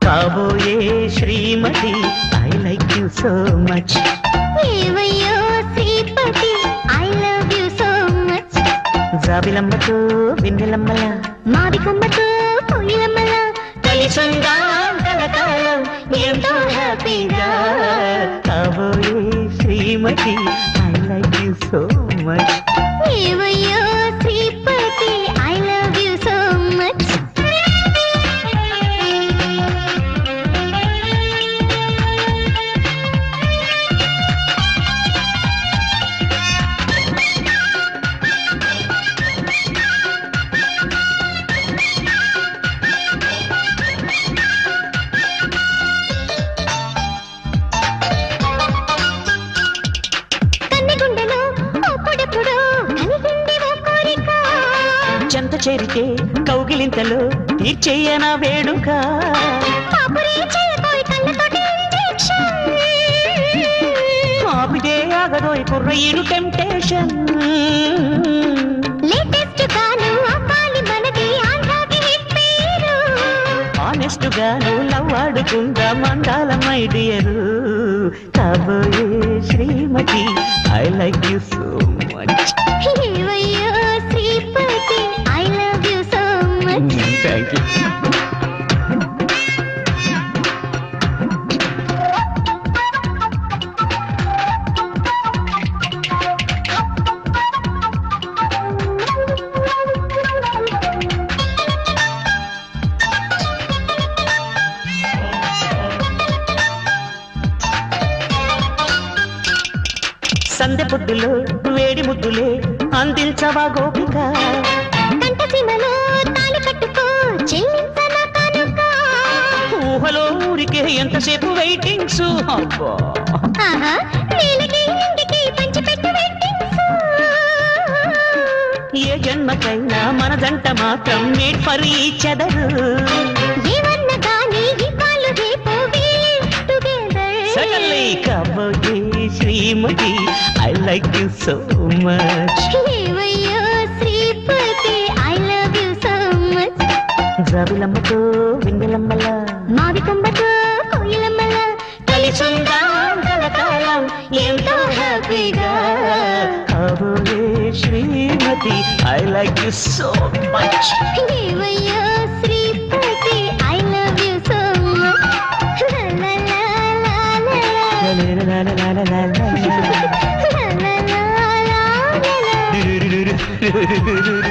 కాబోయే శ్రీమతి I like you so much. ఏవయ్యో శ్రీపతి I love you so much. జాబిలమ్మతో వెన్నెలమ్మల మాది కొమ్మతో కోయిలమ్మల కలిసంగా కలకాలం ఎంతో హ్యాపీగా. కాబోయే శ్రీమతి I like you so much. ఏవయ్యో శ్రీపతి I love you so much. చెంత చేరితే కౌగిలింతలో తీర్చేయన వేడుక. ఆపితే ఆగదోయ్ కుర్రయ్యను టెంప్టేషన్. లేటెస్ట్ గాను అవ్వాలి మనది ఆంధ్రాకి హిట్ పేరు. ఆనెస్ట్ గాను లవ్ ఆడుకుందాం అందాల మై డియర్. కాబోయే శ్రీమతి I like you so much. ఏవయ్యో శ్రీపతి I love you so much. Thank you. సందె పొద్దులో వేడి ముద్దులే అందించవా గోపిక. కంటసీమలో తాళి కట్టుకో చెల్లించనా కానుక. ఊహలో ఊరికే ఎంతసేపు వెయిటింగ్స్. అబ్బా ఆహా నీలకి ఇంటికి పంచిపెట్టు వెయిటింగ్స్. ఏ జన్మకైనా మన జంట మాత్రం మేడ్ ఫర్ ఈచ్ అదర్. ఏమన్నా కానీ ఇవాళ రేపు టుగెదర్. సడన్లీ కాబోయే శ్రీమతి I like you so much. ఏవయ్యో శ్రీపతి I love you so much. జాబిలమ్మతో వెన్నెలమ్మల మాది కొమ్మతో కోయిలమ్మల కలిసుందాం కలకాలం ఎంతో హ్యాపీగా. కాబోయే శ్రీమతి I like you so much. ఏవయ్యో శ్రీపతి I love you so much. లా లా లా లా లా లా. La la la la la la.